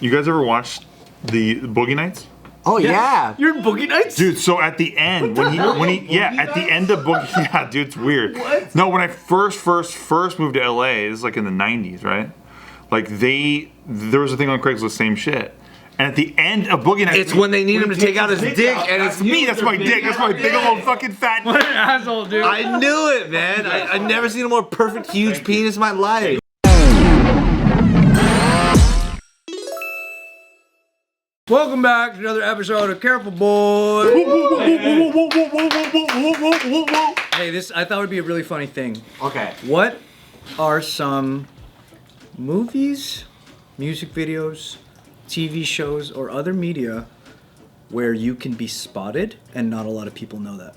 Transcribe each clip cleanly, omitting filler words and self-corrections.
You guys ever watched the Boogie Nights? Oh yeah. You're in Boogie Nights? Dude, so at the end, at the end of Boogie, yeah, dude, it's weird. What? No, when I first moved to LA, it was like in the 90s, right? Like there was a thing on Craigslist, same shit. And at the end of Boogie Nights, it's when they need him to take out his dick, and it's me. That's my dick. That's my big old fucking fat. What an asshole, dude. I knew it, man. I never seen a more perfect, huge penis in my life. Welcome back to another episode of Careful Boy. Hey, this I thought would be a really funny thing. Okay. What are some movies, music videos, TV shows, or other media where you can be spotted and not a lot of people know that?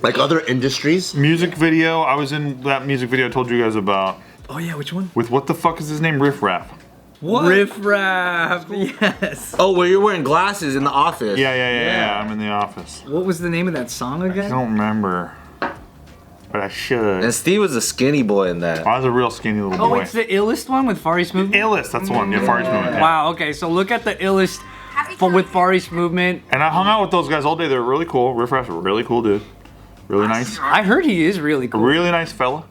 Like other industries? Music video. I was in that music video I told you guys about. Oh yeah, which one? With what the fuck is his name? Riff Raff. What? Riff Raff. Yes. Oh, where you're wearing glasses in the office. Yeah. I'm in the office. What was the name of that song I again? don't remember, but I should. And Steve was a skinny boy in that. I was a real skinny little Oh, boy. it's the illest one with Far East Movement? Illest, that's the one. Yeah, Far East Movement. Yeah. Wow, okay, so look at the illest with Far East Movement. And I hung out with those guys all day. They were really cool. Riff Raff's a really cool dude. Really nice. I heard he is really A cool. really nice fella.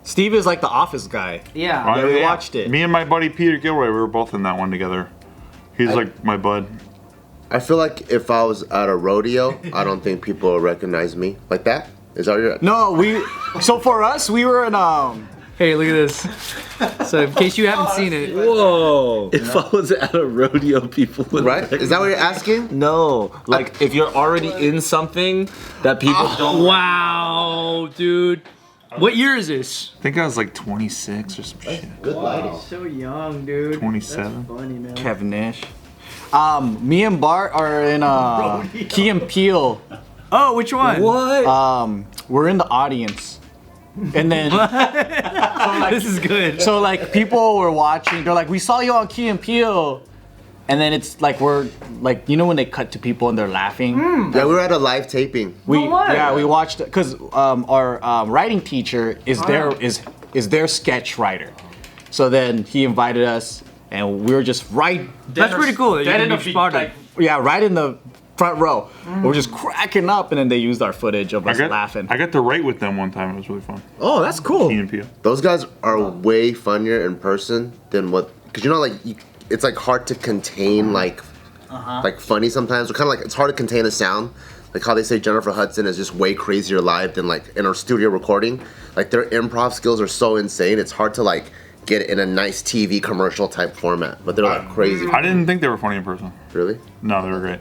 Steve is like the office guy. Yeah. Right, we watched it. Me and my buddy Peter Gilroy, we were both in that one together. He's like my bud. I feel like if I was at a rodeo, I don't think people would recognize me like that. Is that what you're? No, so for us, we were in Hey, look at this. So in case you haven't seen it. Whoa. If I was at a rodeo, people would. Right? Is that what you're asking? No. Like if you're already in something that people don't. Wow, dude. What year is this? I think I was like 26 or some shit. Good lighting. So young, dude. 27. That's funny, man. Kevin Nash. Me and Bart are in Key and Peele. Oh, which one? What? We're in the audience. And then This is good. so like people were watching, they're like, we saw you on Key and Peele. And then it's like we're like, you know when they cut to people and they're laughing? Yeah, we were at a live taping. We way. we watched it because our writing teacher is their sketch writer. So then he invited us, and we were just right. That's pretty cool. that You can be spotted. Right in the front row. We're just cracking up, and then they used our footage of us laughing. I got to write with them one time. It was really fun. Oh, that's cool. Key and Peele. Those guys are way funnier in person than what, because you know, like it's like hard to contain like funny sometimes. Or kind of like it's hard to contain a sound. Like how they say Jennifer Hudson is just way crazier live than like in our studio recording. Like their improv skills are so insane. It's hard to like get it in a nice TV commercial type format. But they're like crazy. I didn't think they were funny in person. Really? No, they were great.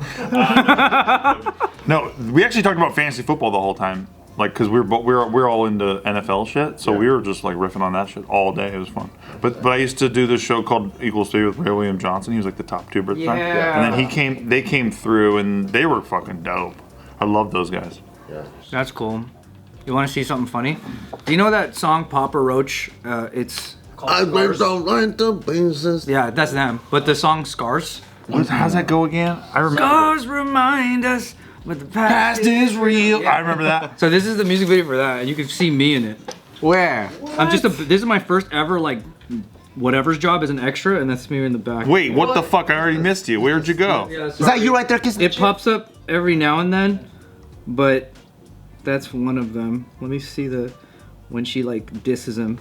No, we actually talked about fantasy football the whole time. Like, cause we're all into NFL shit, so we were just like riffing on that shit all day. It was fun. But I used to do this show called Equal Stay with Ray William Johnson. He was like the top tuber at the time. And then they came through, and they were fucking dope. I love those guys. Yeah. That's cool. You want to see something funny? Do you know that song Papa Roach? It's I went down right to pieces. yeah, that's them. But the song Scars. How's that go again? I remember. Scars remind us, but the past is real. I remember that. So this is the music video for that, and you can see me in it. Where? I'm just this is my first ever like whatever's job as an extra, and that's me in the back. Wait, what the fuck? I already missed you. Where'd you go? Yeah, Is that you right there kissing? It pops up every now and then, but that's one of them. Let me see when she like disses him.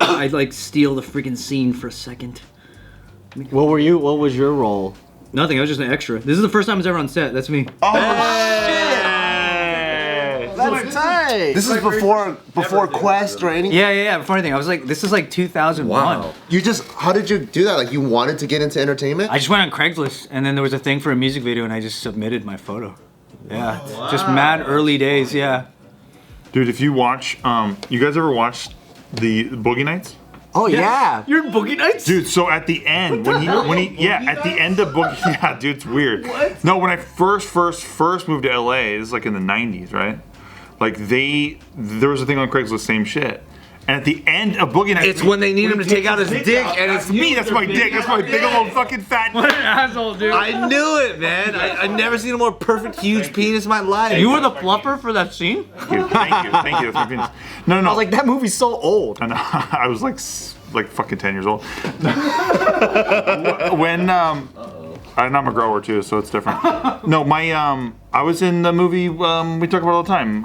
I like steal the freaking scene for a second. What was your role? Nothing. I was just an extra. This is the first time I was ever on set. That's me. Oh Hey! That's tight. This is before Quest or anything. Yeah. Funny thing, I was like, this is like 2001. Wow. How did you do that? Like you wanted to get into entertainment? I just went on Craigslist, and then there was a thing for a music video, and I just submitted my photo. Yeah, just mad early days. Yeah. Dude, if you watch, you guys ever watched the Boogie Nights? Oh yeah. You're in Boogie Nights? Dude, so at the end, at the end of Boogie, yeah, dude, it's weird. What? No, when I first moved to LA, it was like in the 90s, right? Like there was a thing on Craigslist, same shit. And at the end of Boogie Nights, It's when they need him to take out his dick, and it's me. That's my dick. That's my big old fucking fat. What an asshole, dude. I knew it, man. I never seen a more perfect, huge penis in my life. You were the fluffer for that scene? Thank you. That's my penis. No. I was like, that movie's so old. I know. I was like like fucking 10 years old. When and I'm a grower too, so it's different. No, my I was in the movie we talk about all the time,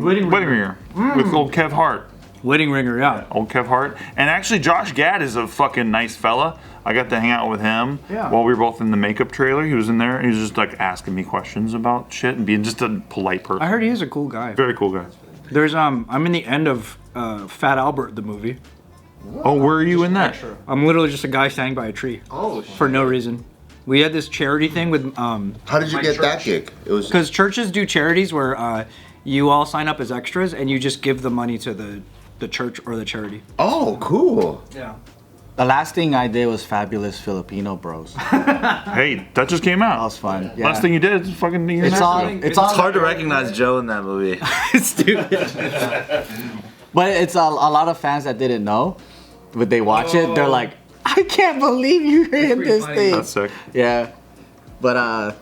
Wedding Ringer with old Kev Hart. Wedding Ringer, yeah. Old Kev Hart, and actually Josh Gad is a fucking nice fella. I got to hang out with him while we were both in the makeup trailer. He was in there. He was just like asking me questions about shit and being just a polite person. I heard he is a cool guy. Very cool guy. There's I'm in the end of Fat Albert the movie. Oh, where are you in that? I'm literally just a guy standing by a tree. Oh, for no reason. We had this charity thing with How did you get that gig? It was because churches do charities where you all sign up as extras and you just give the money to the church or the charity. Oh, cool. Yeah. The last thing I did was Fabulous Filipino Bros. Hey, that just came out. That was fun. Yeah. Last thing you did is fucking year and a It's half all. ago. It's all It's hard to recognize Joe in that movie. Stupid. But it's a lot of fans that didn't know, but they watch it. They're like, I can't believe you're in pretty this funny. thing. That's sick. Yeah, but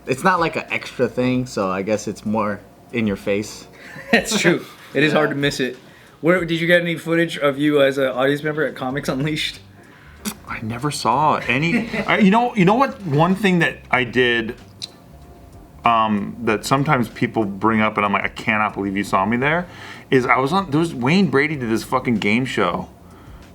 it's not like an extra thing, so I guess it's more in your face. That's true. It is hard to miss it. Where did you get any footage of you as an audience member at Comics Unleashed? I never saw any. You know what? One thing that I did that sometimes people bring up, and I'm like, I cannot believe you saw me there. Is I was on. There was Wayne Brady did this fucking game show,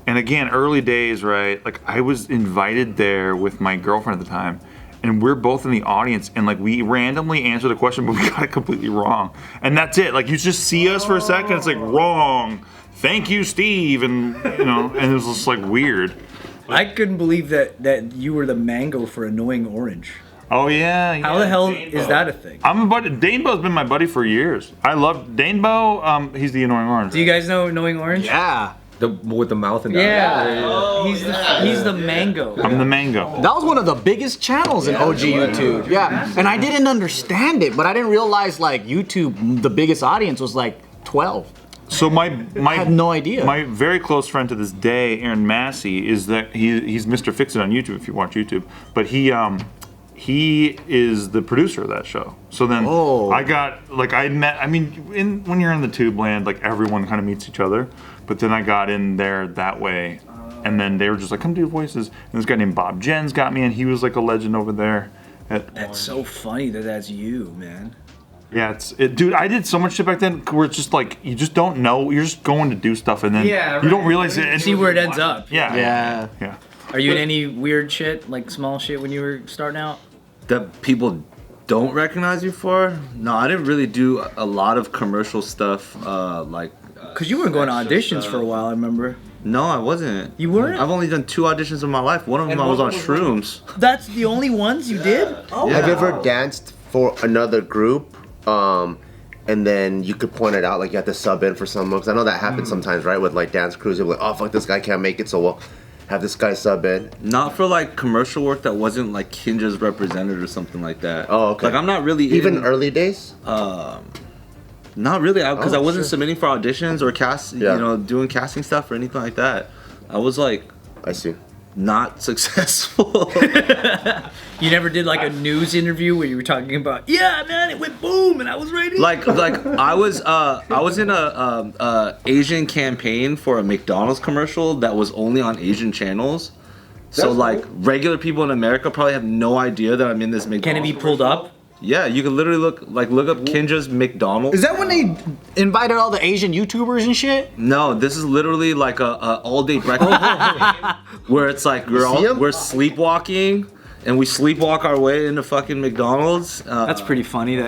and again, early days, right? Like I was invited there with my girlfriend at the time, and we're both in the audience, and like we randomly answered a question, but we got it completely wrong, and that's it. Like you just see us for a second, it's like wrong. Thank you, Steve, and and it was just like weird. I couldn't believe that you were the mango for Annoying Orange. Oh yeah. How the hell is that a thing? I'm a buddy. Danebo's been my buddy for years. I love Danebo. He's the annoying orange. Do you guys know Annoying Orange? Yeah, With the mouth and Yeah. He's the mango. I'm the mango. that was one of the biggest channels in OG YouTube. Yeah, and I didn't understand it, but I didn't realize like YouTube, the biggest audience was like 12. So my I had no idea. My very close friend to this day, Aaron Massey, is that he's Mr. Fix It on YouTube if you watch YouTube. But he is the producer of that show. So then I got when you're in the tube land, like everyone kind of meets each other. But then I got in there that way, and then they were just like, come do voices. And this guy named Bob Jens got me, and he was like a legend over there. That's so funny that's you, man. Yeah, dude. I did so much shit back then where it's just like you just don't know. You're just going to do stuff, and then you don't realize it. And See where it ends up. Yeah. Are you in any weird shit, like small shit, when you were starting out? that people don't recognize you for? No, I didn't really do a lot of commercial stuff. Because you weren't going to auditions for a while, I remember. No, I wasn't. You weren't? I've only done 2 auditions in my life. One of them I was on shrooms. That's the only ones you did? Oh, Have you ever danced for another group? And then you could point it out, like you have to sub in for someone. Because I know that happens sometimes, right? With like dance crews, you're like, oh fuck, this guy can't make it, so we'll have this guy sub in. Not for like commercial work that wasn't like Kinja's represented or something like that. Oh, okay. Like I'm not really Even early days? Not really, because I wasn't submitting for auditions or doing casting stuff or anything like that. I was like, I see. not successful. You never did like a news interview where you were talking about, yeah, man, it went boom, and I was ready. like I was in a Asian campaign for a McDonald's commercial that was only on Asian channels. So That's like cool. regular people in America probably have no idea that I'm in this McDonald's. Can it be pulled up? Yeah, you can literally look up Kinja's McDonald's. Is that when they invited all the Asian YouTubers and shit? No, this is literally like a all-day breakfast where it's like we're sleepwalking and we sleepwalk our way into fucking McDonald's. That's pretty funny.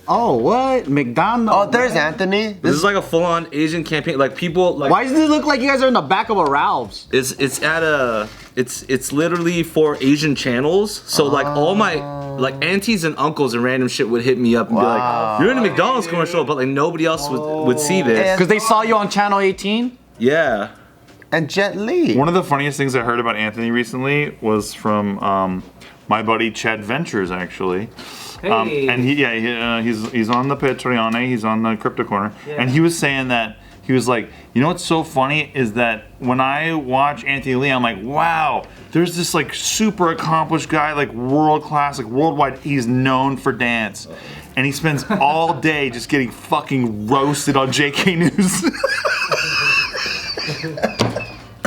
Oh, what? McDonald's? Oh, there's Anthony. This is like a full-on Asian campaign. Like people like Why does it look like you guys are in the back of a Ralph's? it's literally for Asian channels. So like all my like aunties and uncles and random shit would hit me up and be like, "You're in a McDonald's commercial," but like nobody else would see this. Because they saw you on Channel 18? Yeah. And Jet Li. One of the funniest things I heard about Anthony recently was from my buddy Chad Ventures, actually. Hey. And he's on the Patreon, he's on the Crypto Corner, and he was saying that he was like, you know what's so funny is that when I watch Anthony Lee, I'm like, wow, there's this like super accomplished guy, like world class, like worldwide. He's known for dance, and he spends all day just getting fucking roasted on JK News.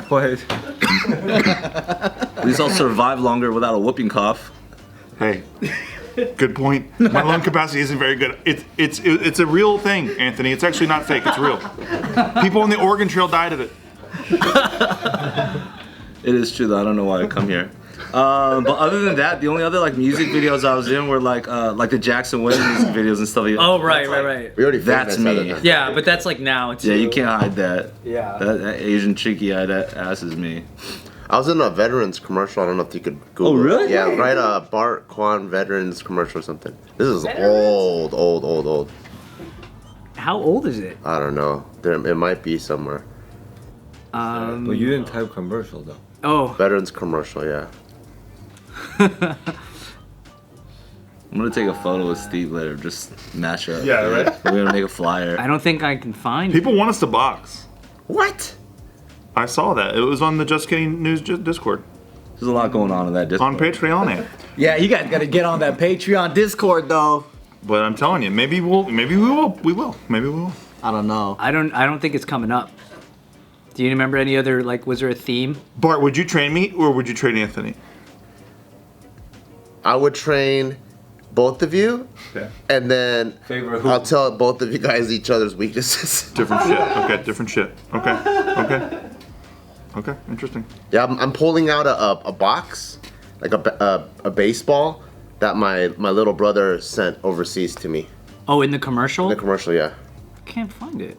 But At least I'll survive longer without a whooping cough. Hey, good point. My lung capacity isn't very good. It's a real thing, Anthony. It's actually not fake. It's real. People on the Oregon Trail died of it. It is true though. I don't know why I come here. But other than that, the only other like music videos I was in were like the Jackson Wang music videos and stuff. Oh, right. We already That's figured me. that out. Yeah, but that's like now. Too. Yeah, you can't hide that. Yeah. That Asian cheeky-eyed ass is me. I was in a veterans commercial. I don't know if you could Google. Oh, really? It. Yeah, right. Bart, Kwan veterans commercial or something. This is old. How old is it? I don't know. It might be somewhere. but you didn't type commercial though. Oh. Veterans commercial. Yeah. I'm gonna take a photo with Steve later. Just mash up. Yeah, right. We're gonna make a flyer. I don't think I can find it. People want us to box. What? I saw that. It was on the JustKiddingNews Discord. There's a lot going on in that Discord. On Patreon. Yeah, you guys gotta get on that Patreon Discord though. But I'm telling you, maybe we will. I don't know. I don't think it's coming up. Do you remember any other, like, was there a theme? Bart, would you train me or would you train Anthony? I would train both of you, and then Favorite who? I'll tell both of you guys each other's weaknesses. Different shit. Okay, different shit. Okay, interesting. Yeah, I'm pulling out a box, like a baseball that my little brother sent overseas to me. Oh, in the commercial? The commercial, yeah. I can't find it.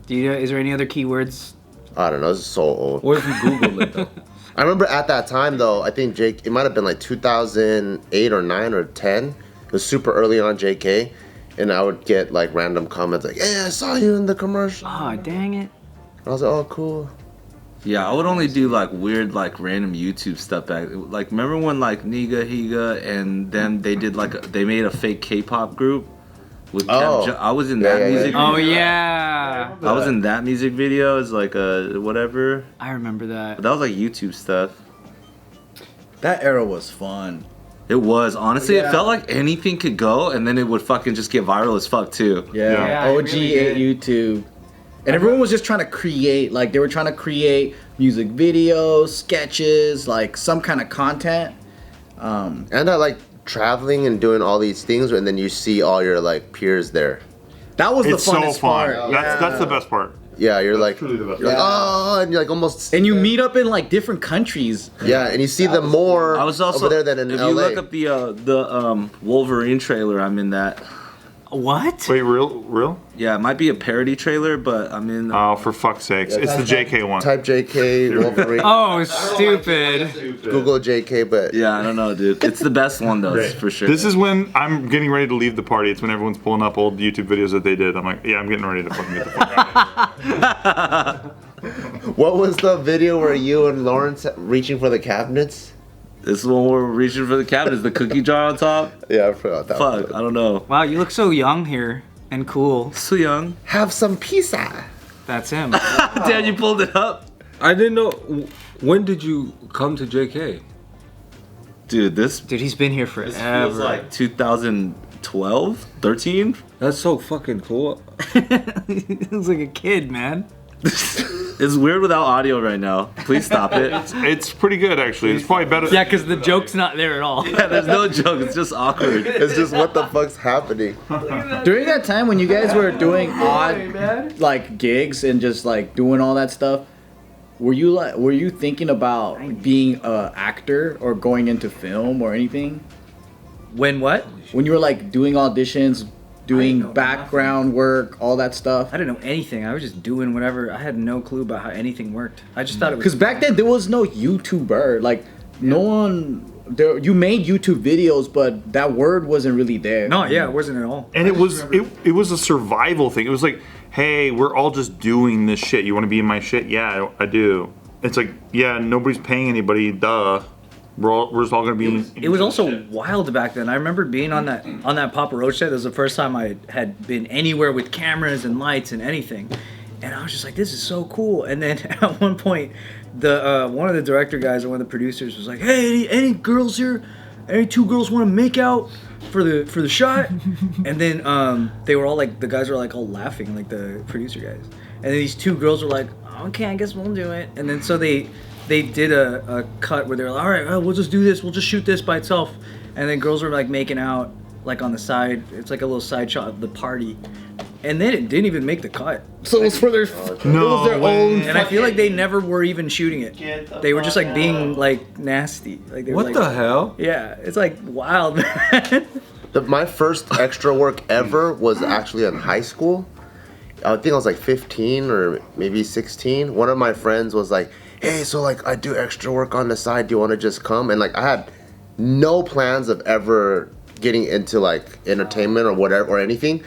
Is there any other keywords? I don't know. This is so old. What if you Google it though? I remember at that time though. I think Jake. It might have been like 2008 or 9 or 10. It was super early on JK, and I would get like random comments like, "Hey, I saw you in the commercial." Oh, dang it. I was like, "Oh, cool." Yeah, I would only do like weird, like random YouTube stuff back. Like, remember when like Niga Higa and then they did they made a fake K-pop group with I was in that music. Oh, video. yeah. I was in that music video as like whatever. I remember But that. that was like YouTube stuff. That era was fun. It was honestly. Yeah. It felt like anything could go, and then it would fucking just get viral as fuck too. Yeah, Yeah, it OG really at YouTube. And everyone was just trying to create, like, they were trying to create music videos, sketches, like, some kind of content. And I like traveling and doing all these things, and then you see all your like peers there. That was It's the so funnest fun. part. That's the best part. Yeah, you're like, truly the best. you're like, Yeah. oh, and you're like almost. And you meet up in, like, different countries. Yeah, and you see them more I was also over there than in if LA. you look up the Wolverine trailer, I'm in that. What? Wait, real? Yeah, it might be a parody trailer, but I'm in. Oh, for fuck's sakes! It's the JK one. Type JK Wolverine. Oh, stupid. Google JK, but Yeah, I don't know, dude. It's the best one though, for sure. This is when I'm getting ready to leave the party. It's when everyone's pulling up old YouTube videos that they did. I'm like, yeah, I'm getting ready to fucking get the fuck out of here. what was the video where you and Lawrence reaching for the cabinets? This is when we're reaching for the cabinets, the cookie jar on top. Yeah, I forgot that Fuck, one. I don't know. Wow, you look so young here and cool. So young. Have some pizza. That's him. Dad, you pulled it up. I didn't know. When did you come to JK? Dude, this Dude, he's been here feels forever. like 2012, 13. That's so fucking cool. He looks like a kid, man. It's weird without audio right now. Please stop it. It's pretty good actually. It's probably better. Yeah, because the joke's not there at all. Yeah, there's no joke. It's just awkward. It's just what the fuck's happening. During that time when you guys were doing odd, like, gigs and just, like, doing all that stuff, were you thinking about being an actor or going into film or anything? When what? When you were, like, doing auditions, I know doing background work, all that stuff? I didn't know anything. I was just doing whatever. I had no clue about how anything worked. I just thought it was. Because back then there was no YouTuber. Like, no one. You made YouTube videos, but that word wasn't really there. No, yeah, it wasn't at all. And it was a survival thing. It was like, hey, we're all just doing this shit. You want to be in my shit? Yeah, I do. It's like, yeah, nobody's paying anybody. Duh. We're just all gonna be. It was also wild back then. I remember being on that Papa Roach set. That was the first time I had been anywhere with cameras and lights and anything, and I was just like, "This is so cool." And then at one point, the one of the director guys or one of the producers was like, "Hey, any girls here? Any two girls want to make out for the shot?" And then they were all like, the guys were like all laughing, like the producer guys. And then these two girls were like, okay, I guess we'll do it. And then so they did a cut where they're like, all right, we'll just do this. We'll just shoot this by itself. And then girls were like making out like on the side. It's like a little side shot of the party. And then it didn't even make the cut. So it was for their No way. And I feel like they never were even shooting it. They were just like being like nasty. Like they were, What like, the hell? Yeah, it's like wild, man. My first extra work ever was actually in high school. I think I was like 15 or maybe 16. One of my friends was like, hey, so like I do extra work on the side. Do you want to just come? And like I had no plans of ever getting into like entertainment or whatever or anything.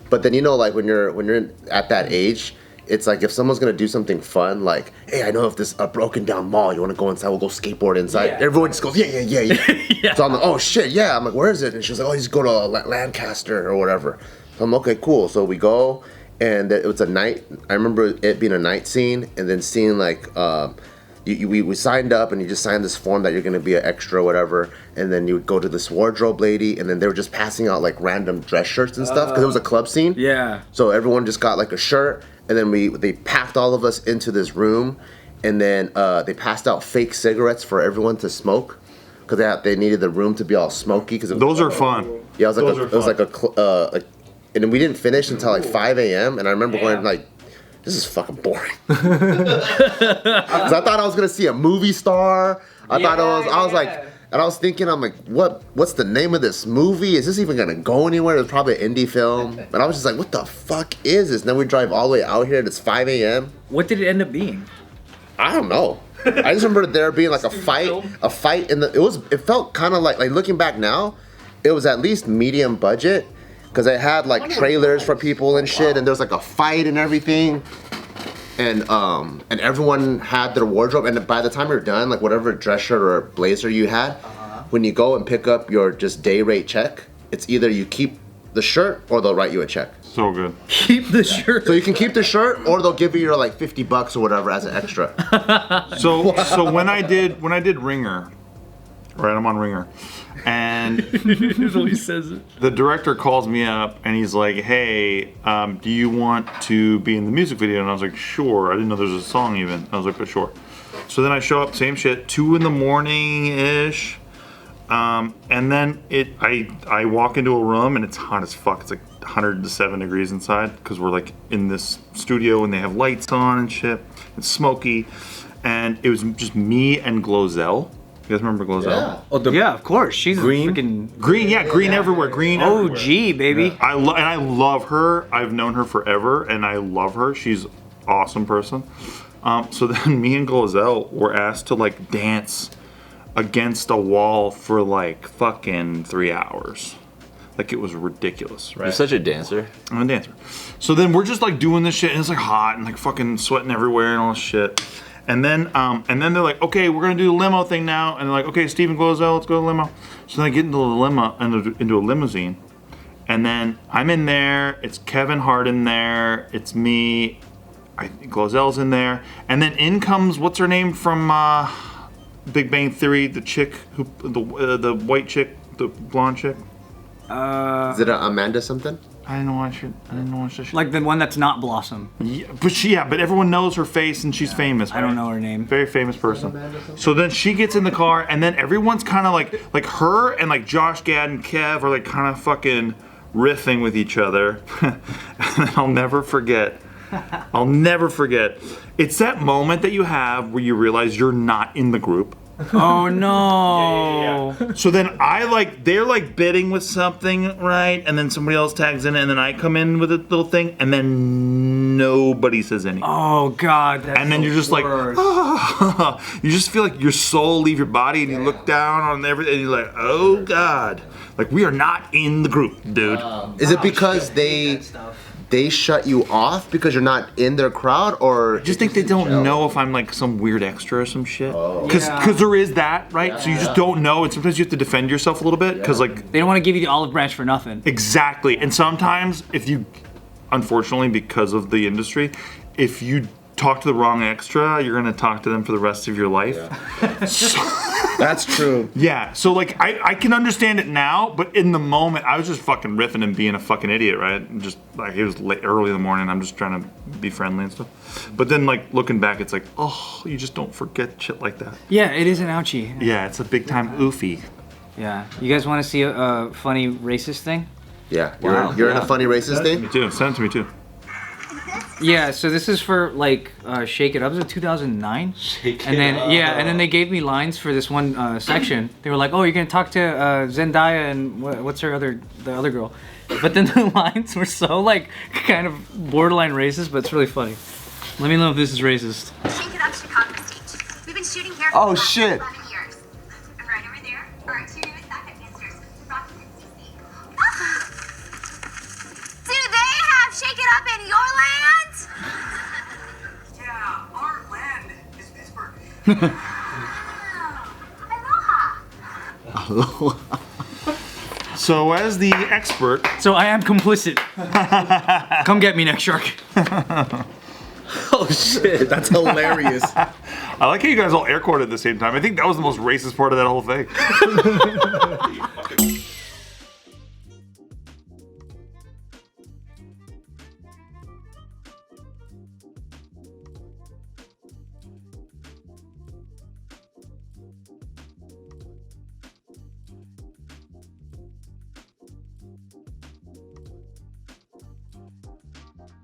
But then, you know, like when you're at that age, it's like if someone's gonna do something fun, like, hey, I know if this a broken down mall, you want to go inside, we'll go skateboard inside. Yeah. Everyone just goes, yeah. Yeah. So I'm like, oh shit, yeah. I'm like, where is it? And she's like, oh, you just go to Lancaster or whatever. So I'm okay, cool. So we go, and it was a night. I remember it being a night scene, and then seeing like, we signed up, and you just signed this form that you're gonna be an extra or whatever, and then you would go to this wardrobe lady, and then they were just passing out like random dress shirts and stuff because it was a club scene. Yeah. So everyone just got like a shirt, and then they packed all of us into this room, and then they passed out fake cigarettes for everyone to smoke because they needed the room to be all smoky. Because Those are fun. yeah, it was like and then we didn't finish until like 5 a.m. And I remember going like, this is fucking boring. Because I thought I was gonna see a movie star. I was like. And I was thinking, I'm like, what's the name of this movie? Is this even gonna go anywhere? It's probably an indie film. And I was just like, what the fuck is this? And then we drive all the way out here and it's 5 a.m. What did it end up being? I don't know. I just remember there being like a fight in it felt kind of like looking back now, it was at least medium budget because they had like trailers for people and shit, and there was like a fight and everything. And everyone had their wardrobe, and by the time you're done, like whatever dress shirt or blazer you had, when you go and pick up your just day rate check, it's either you keep the shirt or they'll write you a check. So good. Keep the shirt. So you can keep the shirt, or they'll give you your like $50 or whatever as an extra. So when I did Ringer, right? I'm on Ringer, and He says it. the director calls me up and he's like, "Hey, do you want to be in the music video?" And I was like, "Sure." I didn't know there was a song even. I was like, "But sure." So then I show up, same shit, 2 a.m. ish, and then I walk into a room and it's hot as fuck. It's like 107 degrees inside because we're like in this studio and they have lights on and shit. It's smoky, and it was just me and Glozell. You guys remember Glozell? Yeah. Oh, Yeah, of course. She's Greene? freaking Green, yeah, Green everywhere. Green everywhere. OG, baby. I love her. I've known her forever, and I love her. She's an awesome person. So then me and Glozell were asked to like dance against a wall for like fucking 3 hours. Like it was ridiculous, right? You're such a dancer. I'm a dancer. So then we're just like doing this shit, and it's like hot and like fucking sweating everywhere and all this shit. And then they're like, okay, we're gonna do the limo thing now. And they're like, okay, Stephen Glozell, let's go to the limo. So then I get into the limo, into a limousine, and then I'm in there. It's Kevin Hart in there. It's me. I think Glozell's in there. And then in comes what's her name from Big Bang Theory, the chick who the white chick, the blonde chick. Is it Amanda something? I didn't know why she should. Like the one that's not Blossom. Yeah, but everyone knows her face and she's famous. I don't right? know her name. Very famous person. So then she gets in the car, and then everyone's kind of like her and like Josh Gad and Kev are like kind of fucking riffing with each other. And then I'll never forget. It's that moment that you have where you realize you're not in the group. Oh no. So then they're like bidding with something, right? And then somebody else tags in, and then I come in with a little thing, and then nobody says anything. Oh god. That's And then you're just worst. like, you just feel like your soul leave your body, and you look down on everything, and you're like, oh god, like we are not in the group, dude. Is it because they shut you off because you're not in their crowd, or I just think they don't know if I'm like some weird extra or some shit. Because there is that, right? So you just don't know, and sometimes you have to defend yourself a little bit, because like They don't want to give you the olive branch for nothing. exactly. And sometimes if you, unfortunately, because of the industry, if you talk to the wrong extra, you're gonna talk to them for the rest of your life. That's true. Yeah, so like I can understand it now, but in the moment I was just fucking riffing and being a fucking idiot, right? And just like it was late, early in the morning. I'm just trying to be friendly and stuff. But then like looking back, it's like, oh, you just don't forget shit like that. Yeah, it is an ouchie. Yeah, it's a big time oofy. Yeah. You guys want to see a funny racist thing? Yeah, you're in a funny racist Me thing. too. Send it to me too. Yeah, so this is for like Shake It Up. This is 2009. And then they gave me lines for this one section. They were like, "Oh, you're gonna talk to Zendaya and what's the other girl?" But then the lines were so like kind of borderline racist, but it's really funny. Let me know if this is racist. Shake It Up Chicago stage. We've been shooting here Oh, for shit. 11 years. And right over there are our two newest backup dancers, Rocky and Cece. Do they have Shake It Up in your land? Yeah, our land is Pittsburgh. Aloha. So as the expert, So I am complicit. Come get me next shark. Oh shit. That's hilarious. I like how you guys all air quoted at the same time. I think that was the most racist part of that whole thing.